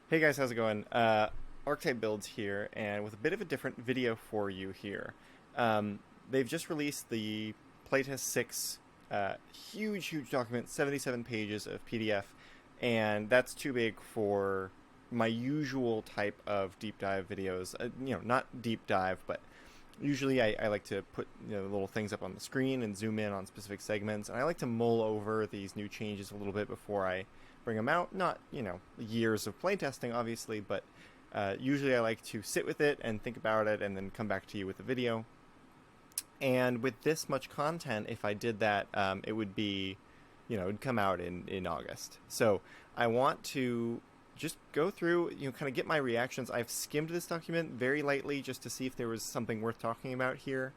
Hey guys, how's it going? Archetype Builds here, and with a bit of a different video for you here. They've just released the Playtest 6 huge document, 77 pages of PDF, and that's too big for my usual type of deep dive videos. Not deep dive, but usually I like to put little things up on the screen and zoom in on specific segments, and I like to mull over these new changes a little bit before I bring them out. Not, years of playtesting, obviously, but usually I like to sit with it and think about it and then come back to you with a video. And with this much content, if I did that, it would be, it'd come out in August. So I want to just go through, kind of get my reactions. I've skimmed this document very lightly just to see if there was something worth talking about here.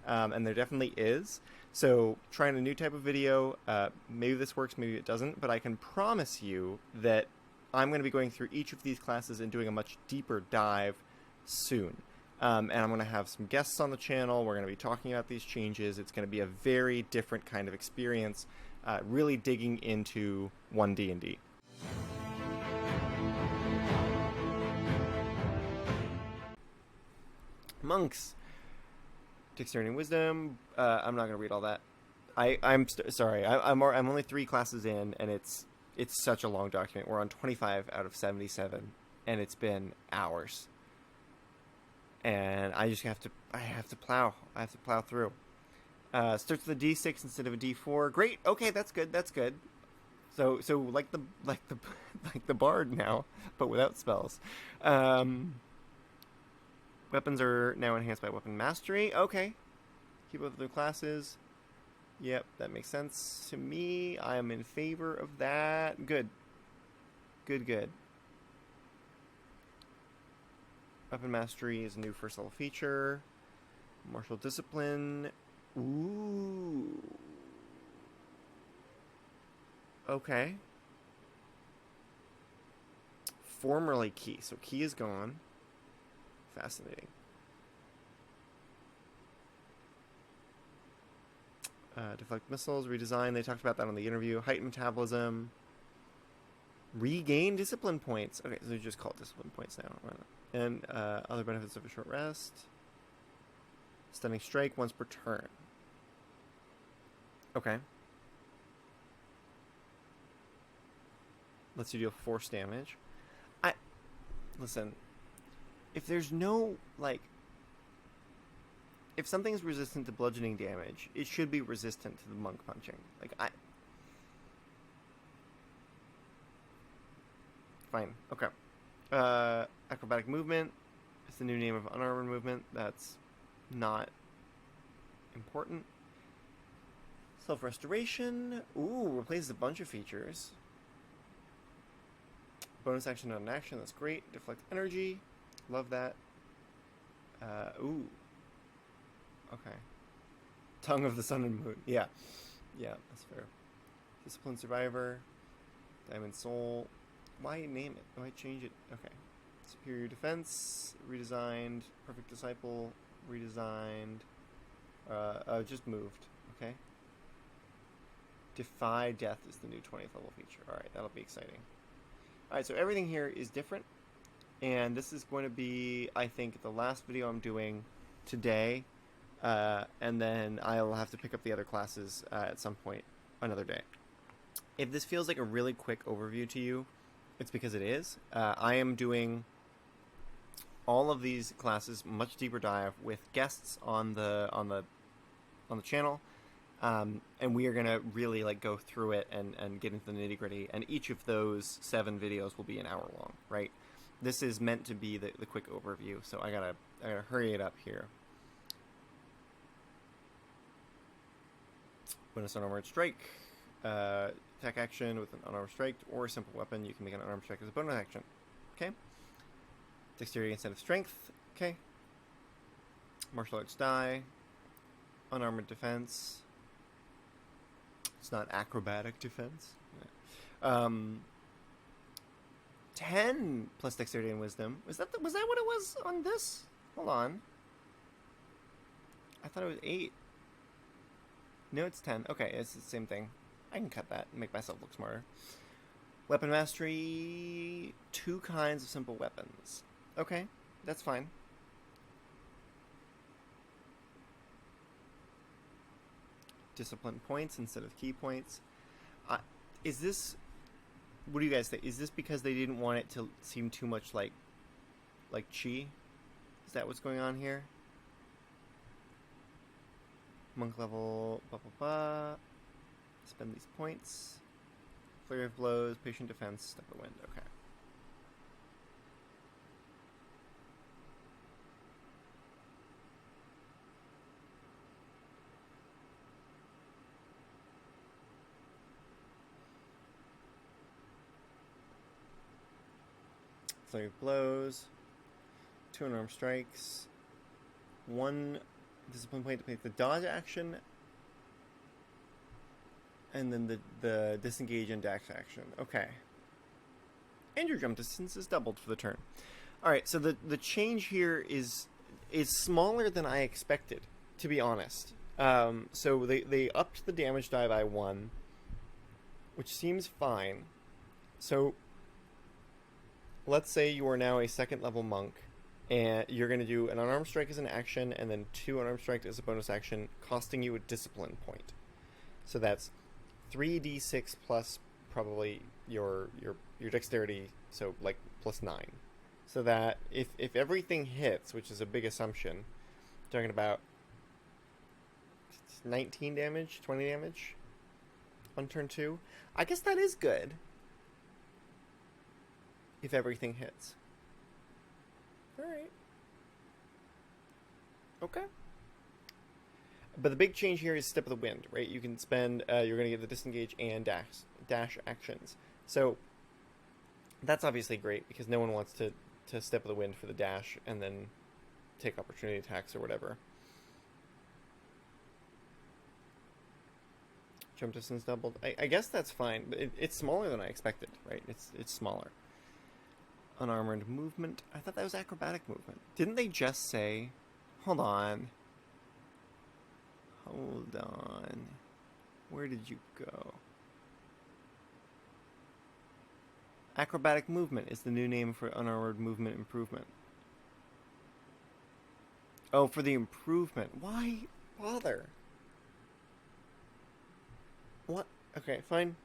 And there definitely is. So trying a new type of video, maybe this works, maybe it doesn't, but I can promise you that I'm going to be going through each of these classes and doing a much deeper dive soon. And I'm going to have some guests on the channel. We're going to be talking about these changes. It's going to be a very different kind of experience, really digging into OneD&D. Monks. Dexterity and Wisdom. I'm not going to read all that. I'm sorry. I'm only 3 classes in, and it's such a long document. We're on 25 out of 77, and it's been hours. And I have to plow. I have to plow through. Starts with a D6 instead of a D4. Great. Okay, that's good. That's good. So like the bard now, but without spells. Weapons are now enhanced by weapon mastery. Okay. Keep up with the classes. Yep, that makes sense to me. I am in favor of that. Good. Good. Weapon mastery is a new first level feature. Martial discipline. Ooh. Okay. Formerly key. So key is gone. Fascinating. Deflect missiles, redesign. They talked about that on the interview. Heighten metabolism. Regain discipline points. Okay, so they just call it discipline points now. And other benefits of a short rest. Stunning strike once per turn. Okay. Lets you deal force damage. Listen. If there's no, if something's resistant to bludgeoning damage, it should be resistant to the monk punching. Fine. Okay. Acrobatic movement. It's the new name of unarmored movement. That's not important. Self-restoration. Ooh, replaces a bunch of features. Bonus action, not an action. That's great. Deflect energy. Love that. Ooh. Okay. Tongue of the Sun and Moon. Yeah, that's fair. Disciplined Survivor. Diamond Soul. Why name it? Why change it? Okay. Superior Defense. Redesigned. Perfect Disciple. Redesigned. Just moved. Okay. Defy Death is the new 20th level feature. Alright, that'll be exciting. Alright, so everything here is different. And this is going to be, I think, the last video I'm doing today. And then I'll have to pick up the other classes at some point another day. If this feels like a really quick overview to you, it's because it is. I am doing all of these classes much deeper dive with guests on the channel. And we are going to really go through it and get into the nitty-gritty. And each of those 7 videos will be an hour long, right? This is meant to be the quick overview, so I gotta hurry it up here. Bonus unarmored strike. Attack action with an unarmored strike or a simple weapon. You can make an unarmored strike as a bonus action. Okay. Dexterity instead of strength. Okay. Martial arts die. Unarmored defense. It's not acrobatic defense. Yeah. 10 plus dexterity and wisdom. Was that what it was on this? Hold on. I thought it was 8. No, it's 10. Okay, it's the same thing. I can cut that and make myself look smarter. Weapon mastery 2 kinds of simple weapons. Okay, that's fine. Discipline points instead of key points. Is this... What do you guys think? Is this because they didn't want it to seem too much like chi? Is that what's going on here? Monk level, blah, blah, blah. Spend these points. Flurry of blows, patient defense, step of the wind. Okay. Flurry of blows. 2 unarmed strikes. 1 discipline point to make the dodge action. And then the disengage and dash action. Okay. And your jump distance is doubled for the turn. Alright, so the change here is smaller than I expected, to be honest. So they upped the damage die by 1, which seems fine. So let's say you are now a 2nd level monk, and you're going to do an unarmed strike as an action, and then 2 unarmed strike as a bonus action, costing you a discipline point. So that's 3d6 plus probably your dexterity, so like plus 9. So that if everything hits, which is a big assumption, talking about 19 damage, 20 damage on turn 2, I guess that is good. If everything hits. Alright. Okay. But the big change here is Step of the Wind, right? You can spend, you're going to get the disengage and dash actions. So, that's obviously great, because no one wants to Step of the Wind for the dash, and then take opportunity attacks or whatever. Jump distance doubled. I guess that's fine, but it's smaller than I expected, right? It's smaller. Unarmored movement. I thought that was acrobatic movement. Didn't they just say... Hold on. Hold on. Where did you go? Acrobatic movement is the new name for unarmored movement improvement. Oh, for the improvement. Why bother? What? Okay, fine.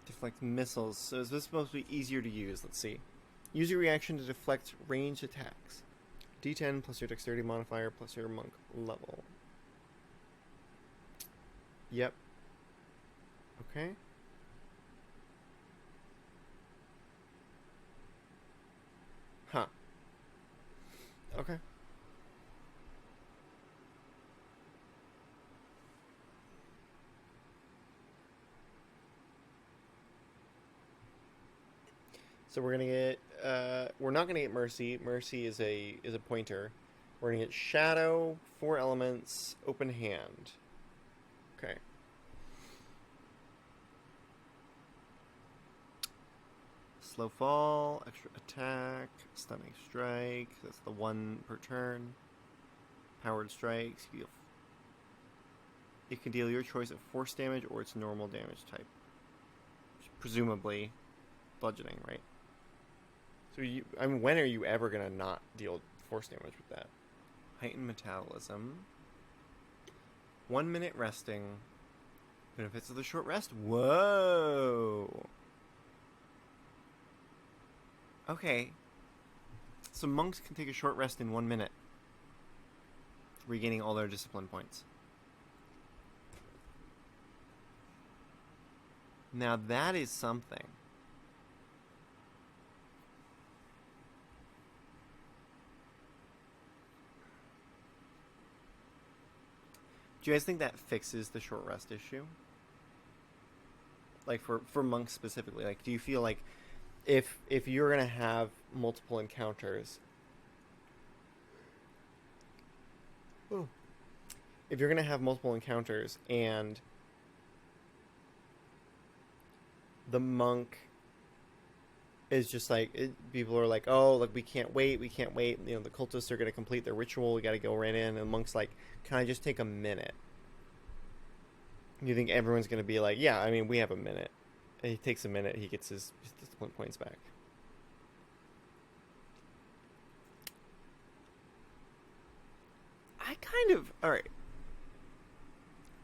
Deflect missiles. So is this supposed to be easier to use? Let's see. Use your reaction to deflect ranged attacks. D10 plus your dexterity modifier plus your monk level. Yep. Okay. Huh. Okay. So we're gonna get, we're not gonna get Mercy. Mercy is a pointer. We're gonna get Shadow, 4 elements, open hand. Okay. Slow fall, extra attack, stunning strike. That's the 1 per turn. Powered strikes. It can deal your choice of force damage or its normal damage type. Presumably, bludgeoning, right? So when are you ever gonna not deal force damage with that? Heightened metabolism. 1 minute resting. Benefits of the short rest. Whoa. Okay. So monks can take a short rest in 1 minute, regaining all their discipline points. Now that is something. Do you guys think that fixes the short rest issue? Like for monks specifically, like do you feel like if you're gonna have multiple encounters, if you're gonna have multiple encounters and the monk is just like people are like, oh, like we can't wait, you know, the cultists are gonna complete their ritual, we gotta go right in, and the monk's like, can I just take a minute? You think everyone's gonna be like, yeah, I mean, we have a minute, He takes a minute. He gets his discipline points back. I kind of... All right.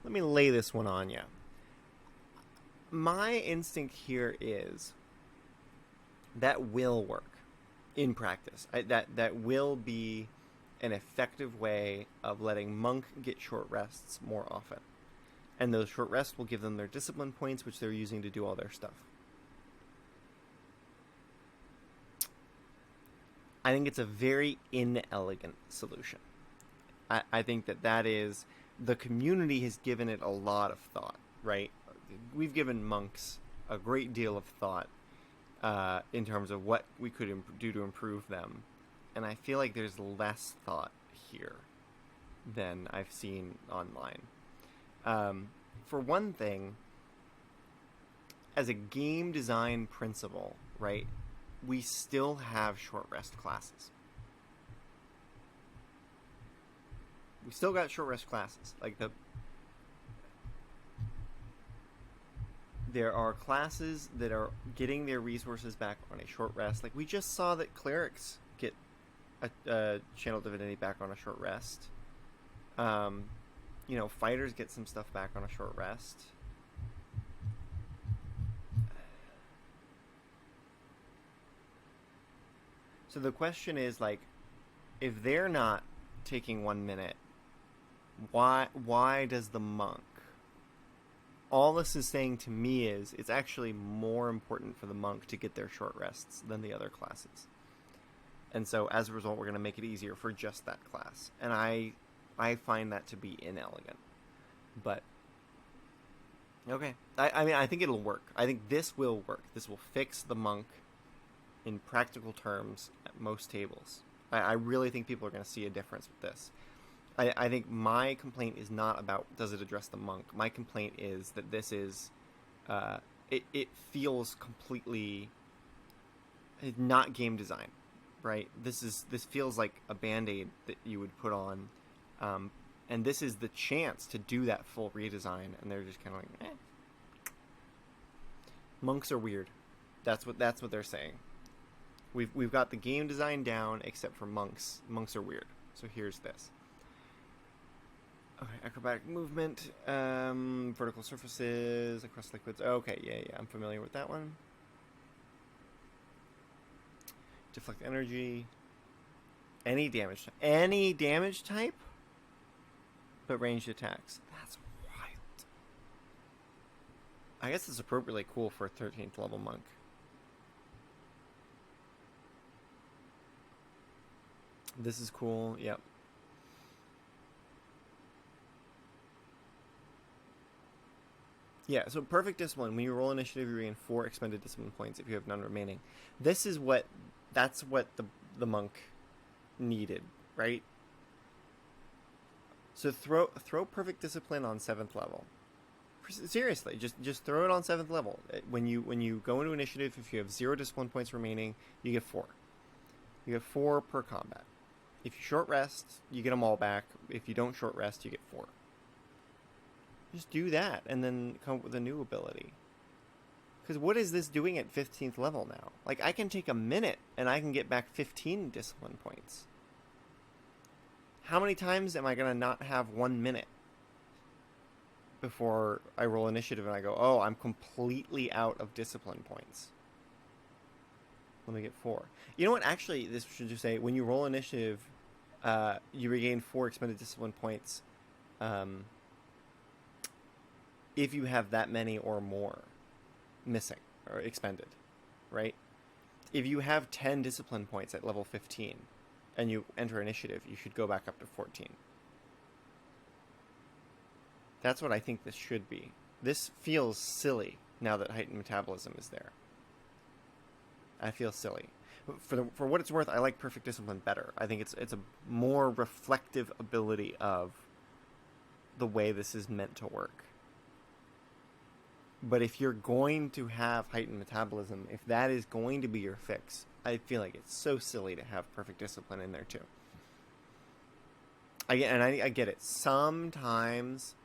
Let me lay this one on you. My instinct here is that will work in practice. That will be an effective way of letting Monk get short rests more often. And those short rests will give them their discipline points, which they're using to do all their stuff. I think it's a very inelegant solution. I think that is... The community has given it a lot of thought, right? We've given monks a great deal of thought in terms of what we could do to improve them. And I feel like there's less thought here than I've seen online. For one thing, as a game design principle, right, we still have short rest classes. We still got short rest classes. Like there are classes that are getting their resources back on a short rest. Like we just saw that clerics get a channel divinity back on a short rest. Fighters get some stuff back on a short rest. So the question is, like, if they're not taking 1 minute, why does the monk? All this is saying to me is it's actually more important for the monk to get their short rests than the other classes. And so as a result, we're going to make it easier for just that class. And I find that to be inelegant. But, okay. I think it'll work. I think this will work. This will fix the monk in practical terms at most tables. I really think people are going to see a difference with this. I think my complaint is not about does it address the monk. My complaint is that this is... it feels completely not game design, right? This feels like a Band-Aid that you would put on, and this is the chance to do that full redesign, and they're just kind of like, eh. Monks are weird. That's what they're saying. We've got the game design down, except for monks. Monks are weird. So here's this. Okay, acrobatic movement, vertical surfaces across liquids. Okay, yeah, I'm familiar with that one. Deflect energy. Any damage type, but ranged attacks. That's wild. I guess it's appropriately cool for a 13th level monk. This is cool. Yep. Yeah, so perfect discipline. When you roll initiative, you regain 4 expended discipline points if you have none remaining. That's what the monk needed, right? So throw perfect discipline on 7th level. Seriously, just throw it on 7th level. When you go into initiative, if you have 0 discipline points remaining, you get 4. You get 4 per combat. If you short rest, you get them all back. If you don't short rest, you get 4. Just do that, and then come up with a new ability. Because what is this doing at 15th level now? Like, I can take a minute, and I can get back 15 discipline points. How many times am I going to not have 1 minute before I roll initiative and I go, oh, I'm completely out of discipline points? Let me get 4. You know what? Actually, this should just say, when you roll initiative, you regain 4 expended discipline points if you have that many or more missing or expended, right? If you have 10 discipline points at level 15 and you enter initiative, you should go back up to 14. That's what I think this should be. This feels silly now that heightened metabolism is there. I feel silly. For what it's worth, I like perfect discipline better. I think it's a more reflective ability of the way this is meant to work. But if you're going to have heightened metabolism, if that is going to be your fix, I feel like it's so silly to have perfect discipline in there too. I get it. Sometimes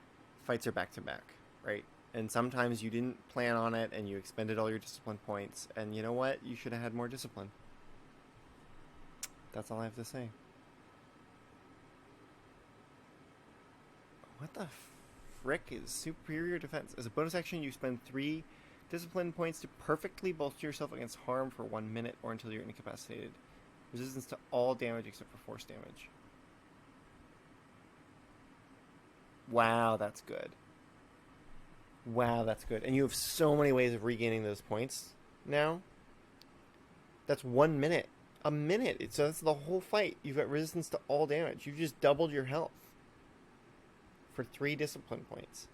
fights are back to back, right? And sometimes you didn't plan on it and you expended all your discipline points. And you know what? You should have had more discipline. That's all I have to say. What the frick is superior defense? As a bonus action, you spend 3 discipline points to perfectly bolster yourself against harm for 1 minute or until you're incapacitated. Resistance to all damage except for force damage. Wow, that's good. Wow, that's good. And you have so many ways of regaining those points now. That's 1 minute. A minute. So that's the whole fight. You've got resistance to all damage. You've just doubled your health for 3 discipline points.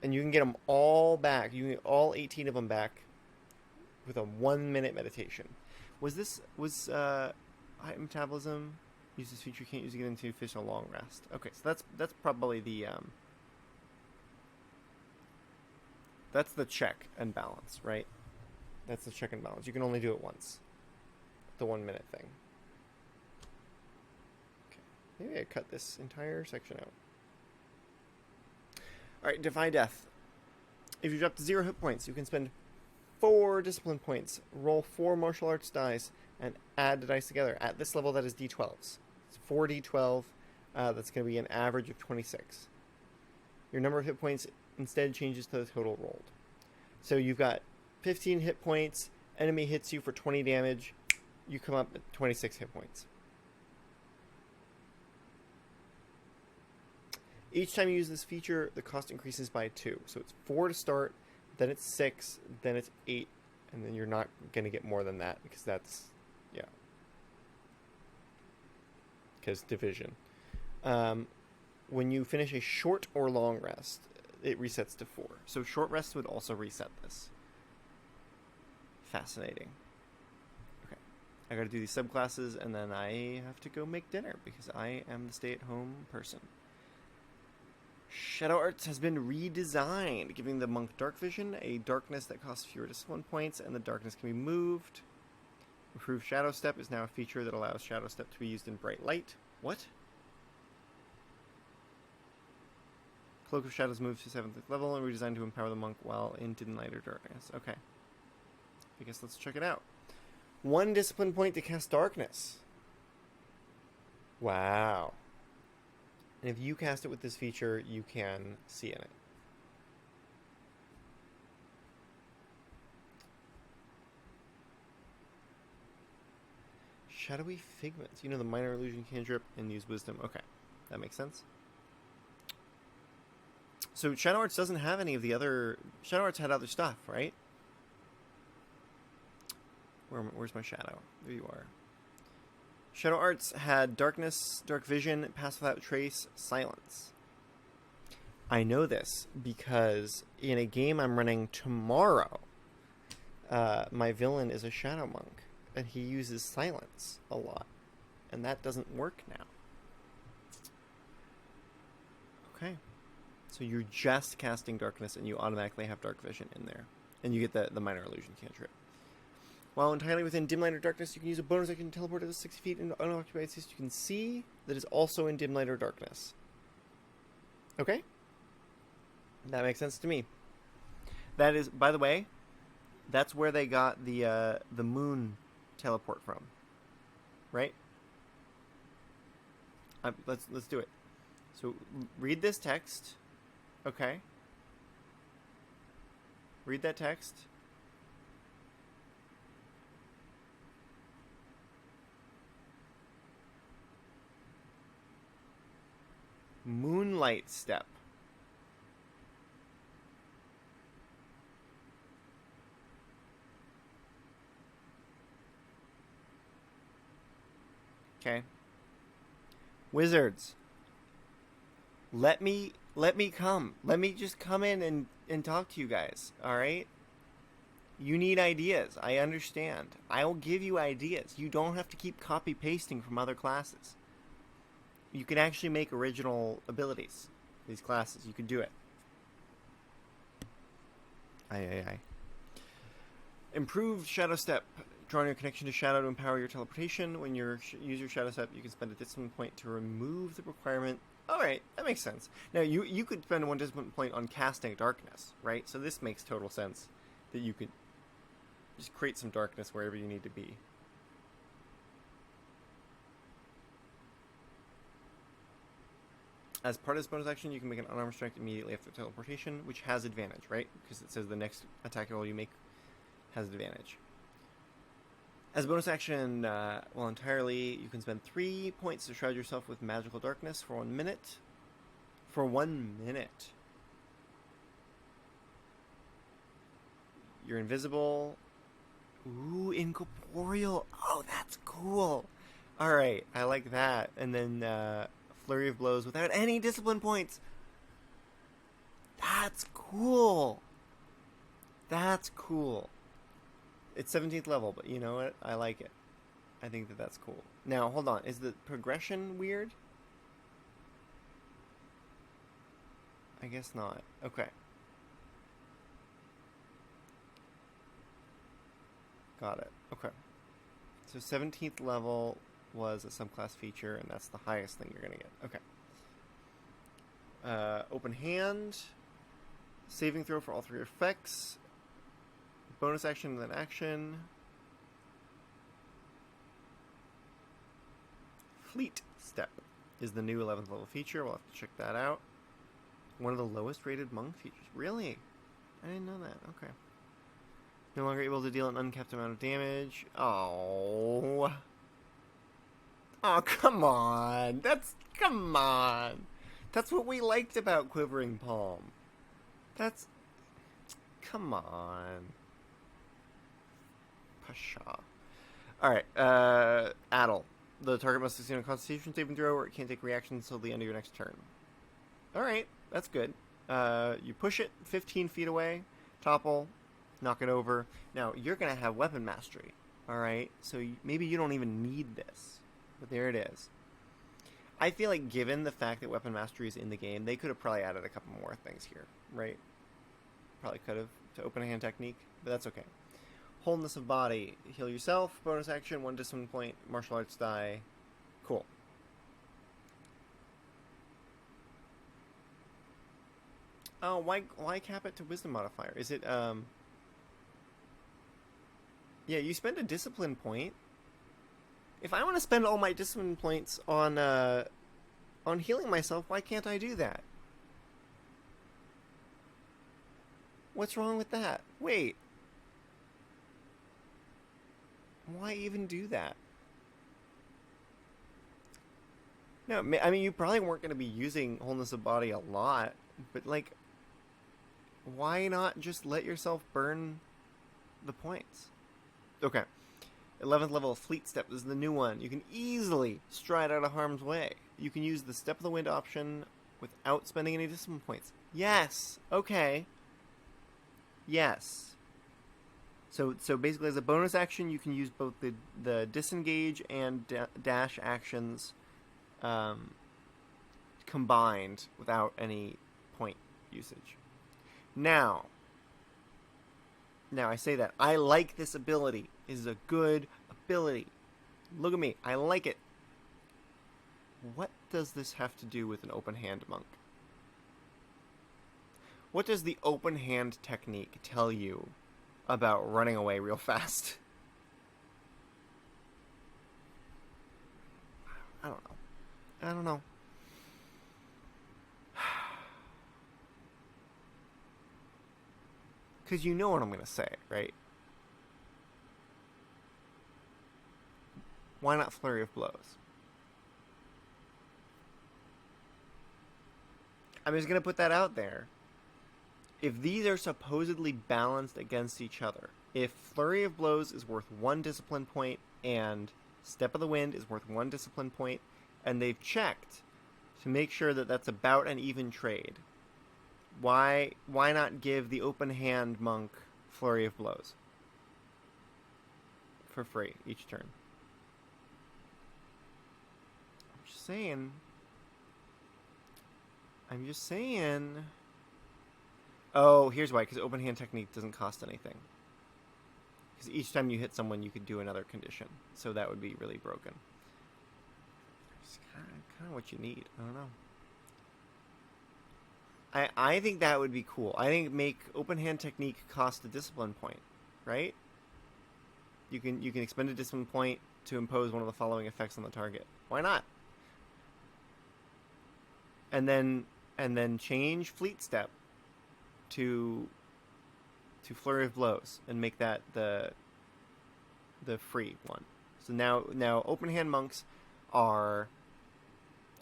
And you can get them all back. You can get all 18 of them back with a 1 minute meditation. Was high metabolism? Use this feature, can't use it again until you finish a long rest. Okay, so that's probably the that's the check and balance, right? That's the check and balance. You can only do it once. The 1 minute thing. Okay, maybe I cut this entire section out. Alright, Defy Death. If you drop to 0 hit points, you can spend 4 discipline points, roll 4 martial arts dice, and add the dice together. At this level, that is d12s. It's 4d12. That's going to be an average of 26. Your number of hit points instead changes to the total rolled. So you've got 15 hit points, enemy hits you for 20 damage, you come up at 26 hit points. Each time you use this feature, the cost increases by 2. So it's 4 to start, then it's 6, then it's 8, and then you're not going to get more than that because that's, yeah. Because division. When you finish a short or long rest, it resets to 4. So short rest would also reset this. Fascinating. Okay. I gotta do these subclasses, and then I have to go make dinner because I am the stay-at-home person. Shadow Arts has been redesigned, giving the monk dark vision, a darkness that costs fewer discipline points, and the darkness can be moved. Improved Shadow Step is now a feature that allows Shadow Step to be used in bright light. What? Cloak of Shadows moves to 7th level and redesigned to empower the monk while in dim light or darkness. Okay. I guess let's check it out. 1 discipline point to cast darkness. Wow. And if you cast it with this feature, you can see in it. Shadowy Figments. You know the minor illusion cantrip and use wisdom. Okay, that makes sense. So Shadow Arts doesn't have any of the other... Shadow Arts had other stuff, right? Where's my shadow? There you are. Shadow Arts had darkness, dark vision, pass without trace, silence. I know this because in a game I'm running tomorrow, my villain is a shadow monk, and he uses silence a lot, and that doesn't work now. Okay, so you're just casting darkness, and you automatically have dark vision in there, and you get the minor illusion cantrip. While entirely within dim light or darkness, you can use a bonus that can teleport to 60 feet into unoccupied space you can see that is also in dim light or darkness. Okay? That makes sense to me. That is, by the way, that's where they got the moon teleport from. Right? Let's do it. So, read this text. Okay? Read that text. Moonlight Step. Okay. Wizards. Let me come. Let me just come in and talk to you guys, alright? You need ideas. I understand. I will give you ideas. You don't have to keep copy-pasting from other classes. You can actually make original abilities. These classes, you can do it. Aye. Improved Shadow Step. Drawing your connection to Shadow to empower your teleportation. When you use your Shadow Step, you can spend a discipline point to remove the requirement All right, that makes sense. Now you could spend one discipline point on casting darkness, right? So this makes total sense that you could just create some darkness wherever you need to be. As part of this bonus action, you can make an unarmed strike immediately after teleportation, which has advantage, right? Because it says the next attack roll you make has advantage. As a bonus action, well, entirely, you can spend 3 points to shroud yourself with magical darkness for 1 minute. For 1 minute. You're invisible. Ooh, incorporeal. Oh, that's cool. Alright, I like that. And then, flurry of blows without any discipline points. That's cool. That's cool. It's 17th level, but you know what? I like it. I think that that's cool. Now, hold on. Is the progression weird? I guess not. Okay. Got it. Okay. So 17th level was a subclass feature, and that's the highest thing you're going to get. Okay. Open hand. Saving throw for all 3 effects. Bonus action and then action. Fleet Step is the new 11th level feature. We'll have to check that out. One of the lowest rated monk features. Really? I didn't know that. Okay. No longer able to deal an uncapped amount of damage. Oh. Oh, come on. Come on. That's what we liked about Quivering Palm. Come on. Pasha. Alright, Addle. The target must succeed on a Constitution saving throw, or it can't take reactions until the end of your next turn. Alright, that's good. You push it 15 feet away, topple, knock it over. Now, you're going to have weapon mastery, alright? So maybe you don't even need this, but there it is. I feel like given the fact that weapon mastery is in the game, they could have probably added a couple more things here, right? Probably could have, to open a hand technique, but that's okay. Wholeness of body. Heal yourself. Bonus action. 1 discipline point. Martial arts die. Cool. Oh, why cap it to wisdom modifier? Is it, yeah, you spend a discipline point. If I want to spend all my discipline points on healing myself, why can't I do that? What's wrong with that? Wait. Why even do that? No, I mean, you probably weren't going to be using wholeness of body a lot, but, like, why not just let yourself burn the points? Okay. 11th level Fleet Step is the new one. You can easily stride out of harm's way. You can use the Step of the Wind option without spending any discipline points. Yes! Okay. Yes. So basically, as a bonus action, you can use both the disengage and dash actions combined without any point usage. Now I say that. I like this ability. It is a good ability. Look at me. I like it. What does this have to do with an open hand monk? What does the open hand technique tell you about running away real fast? I don't know. Because you know what I'm going to say, right? Why not Flurry of Blows? I'm just going to put that out there. If these are supposedly balanced against each other, if Flurry of Blows is worth 1 discipline point and Step of the Wind is worth 1 discipline point, and they've checked to make sure that that's about an even trade, why not give the open hand monk Flurry of Blows for free each turn? I'm just saying. Oh, here's why. Because open hand technique doesn't cost anything. Because each time you hit someone, you could do another condition. So that would be really broken. It's kind of what you need. I don't know. I think that would be cool. I think make open hand technique cost a discipline point, right? You can expend a discipline point to impose one of the following effects on the target. Why not? And then change fleet step to flurry of blows and make that the free one. So now open hand monks are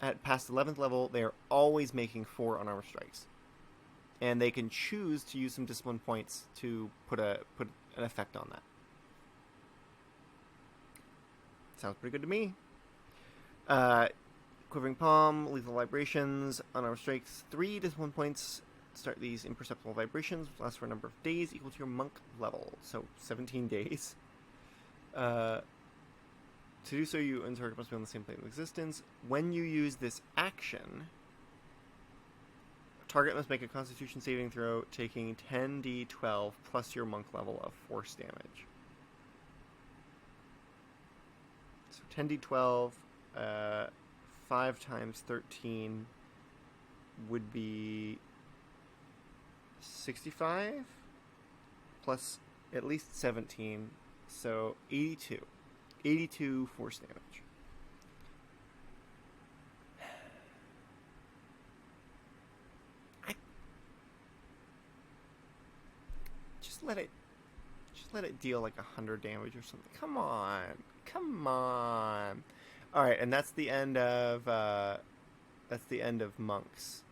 at past 11th level. They are always making 4 unarmed strikes, and they can choose to use some discipline points to put an effect on that. Sounds pretty good to me. Quivering palm, lethal vibrations, unarmed strikes, 3 discipline points. Start these imperceptible vibrations, last for a number of days equal to your monk level. So 17 days. To do so, you and target must be on the same plane of existence. When you use this action, target must make a Constitution saving throw, taking 10d12 plus your monk level of force damage. So 10d12, 5 times 13 would be 65 plus at least 17, so 82 force damage. Just let it deal like 100 damage or something. Come on. All right, and that's the end of monks.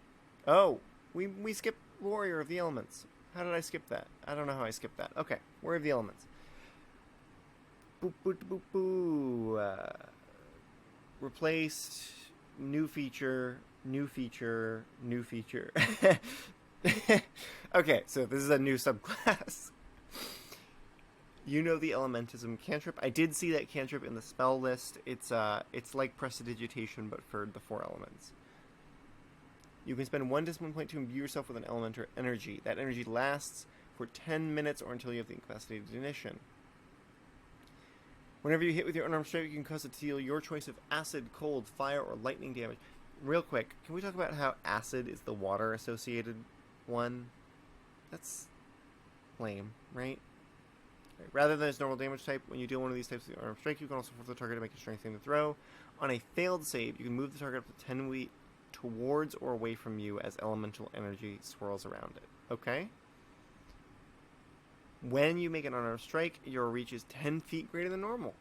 Oh, we skipped Warrior of the Elements. How did I skip that? I don't know how I skipped that. Okay, Warrior of the Elements. Boop, boop, boop, boop. Replaced, new feature. Okay, so this is a new subclass. You know the Elementism cantrip. I did see that cantrip in the spell list. It's like Prestidigitation, but for the 4 elements. You can spend 1 discipline point to imbue yourself with an elemental energy. That energy lasts for 10 minutes or until you have the incapacitated ignition. Whenever you hit with your unarmed strike, you can cause it to deal your choice of acid, cold, fire, or lightning damage. Real quick, can we talk about how acid is the water-associated one? That's lame, right? Rather than its normal damage type, when you deal one of these types of unarmed strike, you can also force the target to make a strength saving throw. On a failed save, you can move the target up to 10 feet towards or away from you as elemental energy swirls around it. Okay? When you make an unarmed strike, your reach is 10 feet greater than normal.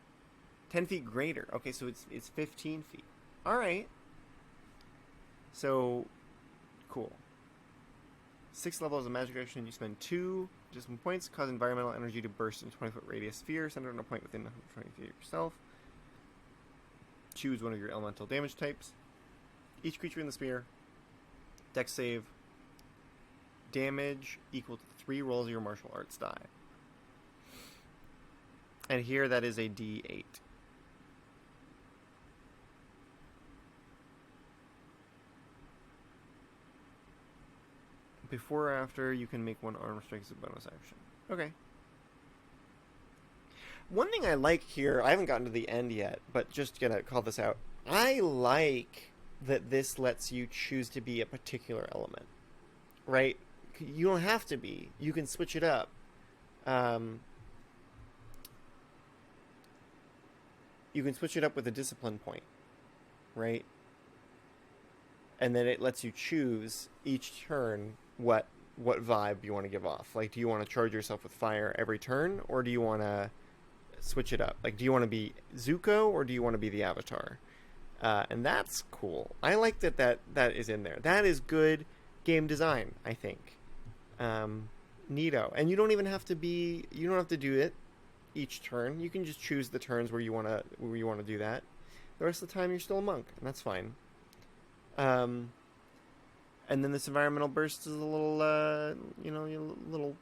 10 feet greater. Okay, so it's 15 feet. Alright. So, cool. 6th level is a magic action. You spend 2 discipline points, cause environmental energy to burst in a 20-foot radius sphere, centered on a point within 120 feet of yourself. Choose one of your elemental damage types. Each creature in the sphere, dex save, damage equal to 3 rolls of your martial arts die. And here that is a D8. Before or after, you can make 1 armor strike as a bonus action. Okay. One thing I like here, I haven't gotten to the end yet, but just gonna call this out. I like that this lets you choose to be a particular element, right? You don't have to be. You can switch it up. You can switch it up with a discipline point, right? And then it lets you choose each turn what vibe you want to give off. Like, do you want to charge yourself with fire every turn, or do you want to switch it up? Like, do you want to be Zuko, or do you want to be the Avatar? And that's cool. I like that is in there. That is good game design, I think. Neato. And you don't even have to do it each turn. You can just choose the turns where you want to do that. The rest of the time you're still a monk, and that's fine. And then this environmental burst is a little little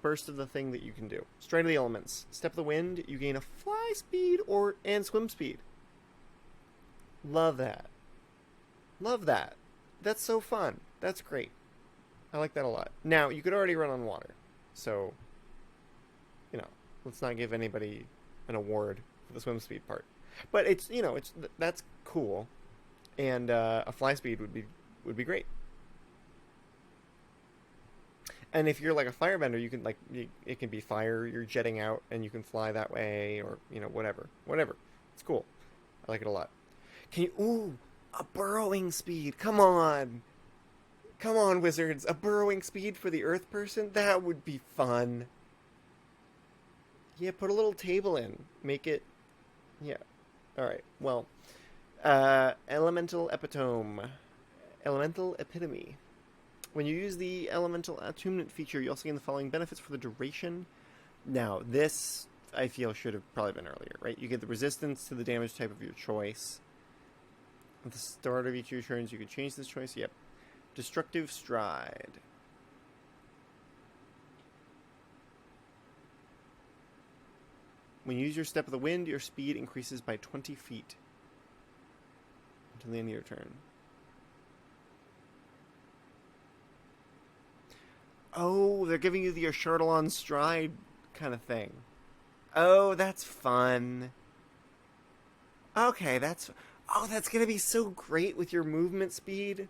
burst of the thing that you can do. Stride of the Elements. Step of the Wind, you gain a fly speed and swim speed. Love that. That's so fun. That's great. I like that a lot. Now, you could already run on water. So, let's not give anybody an award for the swim speed part. But that's cool. And a fly speed would be great. And if you're like a firebender, you can it can be fire. You're jetting out, and you can fly that way, or whatever. It's cool. I like it a lot. Can you? Ooh, a burrowing speed. Come on, wizards. A burrowing speed for the Earth person. That would be fun. Yeah, put a little table in. Make it. Yeah. All right. Well, elemental epitome, elemental epitome. When you use the elemental attunement feature, you also gain the following benefits for the duration. Now, this I feel should have probably been earlier, right? You get the resistance to the damage type of your choice. At the start of each of your turns, you can change this choice. Yep. Destructive Stride. When you use your Step of the Wind, your speed increases by 20 feet until the end of your turn. Oh, they're giving you the Ashardalon Stride kind of thing. Oh, that's fun. Okay, that's gonna be so great with your movement speed.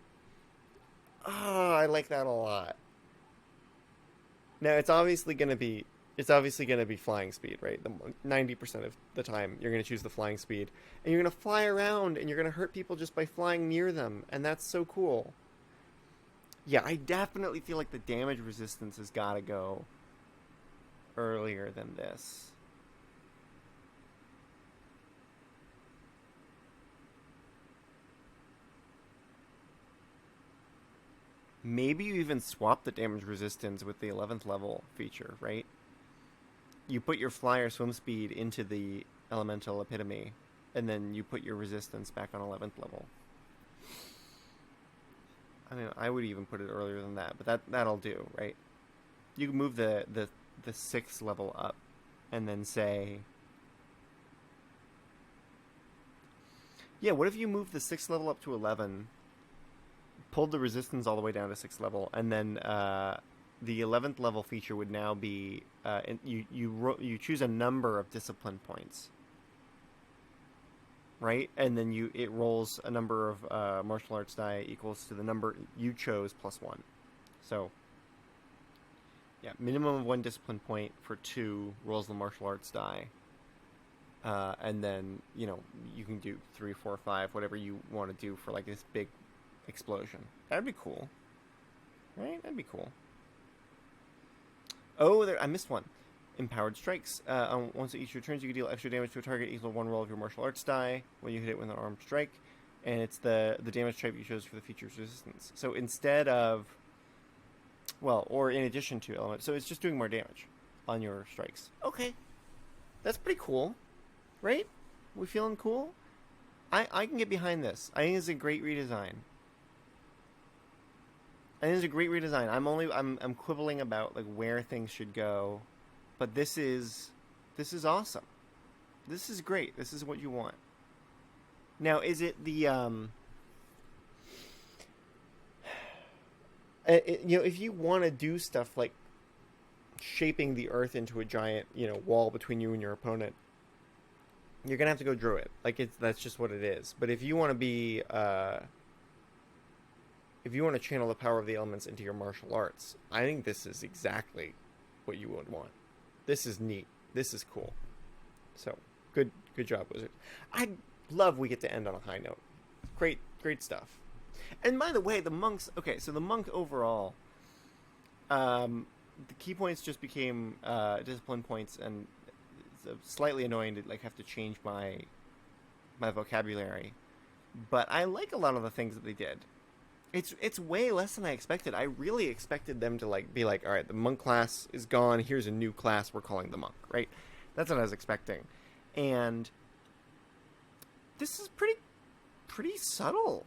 Oh, I like that a lot. Now it's obviously gonna be flying speed, right? 90% of the time you're gonna choose the flying speed, and you're gonna fly around, and you're gonna hurt people just by flying near them, and that's so cool. Yeah, I definitely feel like the damage resistance has got to go earlier than this. Maybe you even swap the damage resistance with the 11th level feature, right? You put your flyer swim speed into the elemental epitome, and then you put your resistance back on 11th level. I mean, I would even put it earlier than that, but that'll do, right? You can move the 6th level up, and then say, yeah. What if you move the 6th level up to 11, pulled the resistance all the way down to 6th level, and then the 11th level feature would now be you choose a number of discipline points. Right, and then it rolls a number of martial arts die equals to the number you chose plus 1. So, yeah, minimum of 1 discipline point for 2 rolls the martial arts die, and then you can do 3, 4, 5, whatever you want to do for like this big explosion. That'd be cool, right? That'd be cool. Oh, I missed one. Empowered Strikes. Once each of your turns, you can deal extra damage to a target equal to 1 roll of your martial arts die when you hit it with an armed strike. And it's the damage type you chose for the feature's resistance. So instead of... Well, or in addition to element. So it's just doing more damage on your strikes. Okay. That's pretty cool. Right? We feeling cool? I can get behind this. I think it's a great redesign. I'm quibbling about like where things should go. But this is awesome. This is great. This is what you want. Now, is it the if you want to do stuff like shaping the earth into a giant wall between you and your opponent, you're gonna have to go druid. That's just what it is. But if you want to be if you want to channel the power of the elements into your martial arts, I think this is exactly what you would want. This is neat. This is cool. So, good job, Wizard. I love we get to end on a high note. Great stuff. And by the way, the monks... Okay, so the monk overall, the key points just became discipline points, and it's slightly annoying to have to change my vocabulary. But I like a lot of the things that they did. It's way less than I expected. I really expected them to be like, all right, the monk class is gone. Here's a new class we're calling the monk, right? That's what I was expecting. And this is pretty subtle,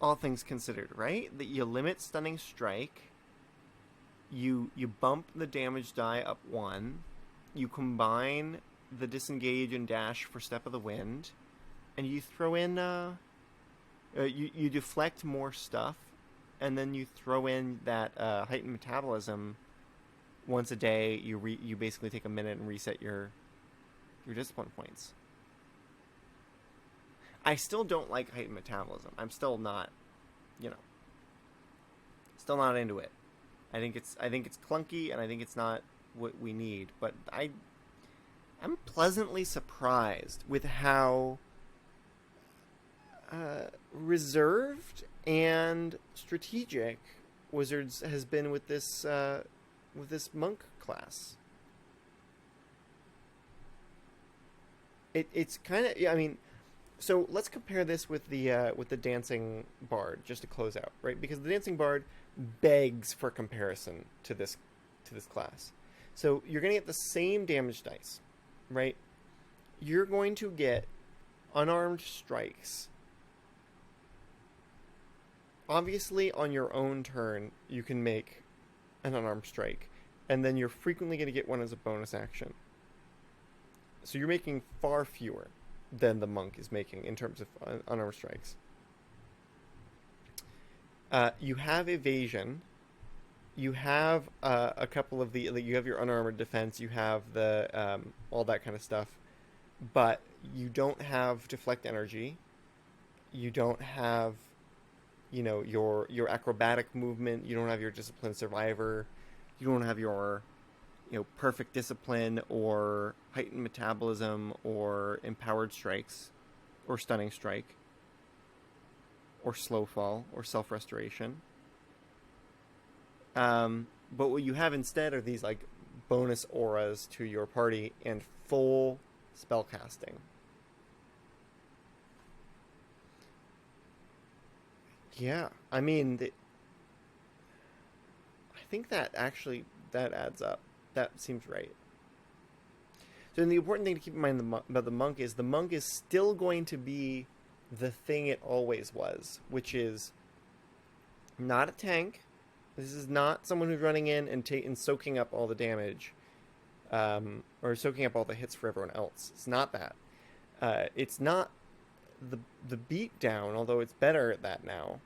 all things considered, right? That you limit stunning strike. You bump the damage die up 1. You combine the disengage and dash for Step of the Wind, and you throw in you deflect more stuff, and then you throw in that heightened metabolism once a day. You basically take a minute and reset your discipline points. I still don't like heightened metabolism. I'm still not, still not into it. I think it's clunky, and I think it's not what we need. But I'm pleasantly surprised with how reserved and strategic Wizards has been with this monk class. It's kind of, yeah, I mean, so let's compare this with the dancing bard just to close out, right? Because the dancing bard begs for comparison to this class. So you're going to get the same damage dice, right? You're going to get unarmed strikes. Obviously, on your own turn, you can make an unarmed strike, and then you're frequently going to get one as a bonus action. So you're making far fewer than the monk is making in terms of unarmed strikes. You have evasion. You have a couple of you have your unarmored defense. You have the all that kind of stuff, but you don't have deflect energy. You don't have, your acrobatic movement. You don't have your disciplined survivor. You don't have your perfect discipline or heightened metabolism or empowered strikes or stunning strike or slow fall or self-restoration. But what you have instead are these like bonus auras to your party and full spell casting. Yeah, I mean, I think that actually that adds up. That seems right. So then the important thing to keep in mind about the monk is still going to be the thing it always was, which is not a tank. This is not someone who's running in and soaking up all the damage, or soaking up all the hits for everyone else. It's not that. It's not the beatdown, although it's better at that now.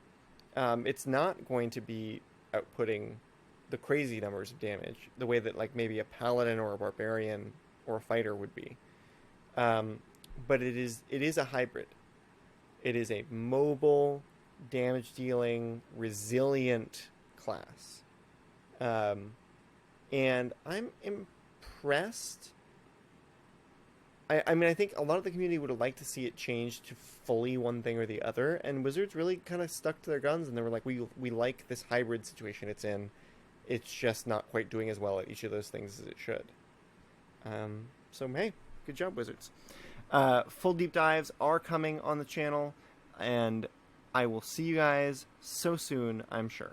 It's not going to be outputting the crazy numbers of damage the way that like maybe a paladin or a barbarian or a fighter would be. But it is a hybrid. It is a mobile, damage dealing, resilient class. And I'm impressed. I mean, I think a lot of the community would have liked to see it change to fully one thing or the other, and Wizards really kind of stuck to their guns, and they were like, we like this hybrid situation it's in. It's just not quite doing as well at each of those things as it should. So, hey, good job, Wizards. Full deep dives are coming on the channel, and I will see you guys so soon, I'm sure.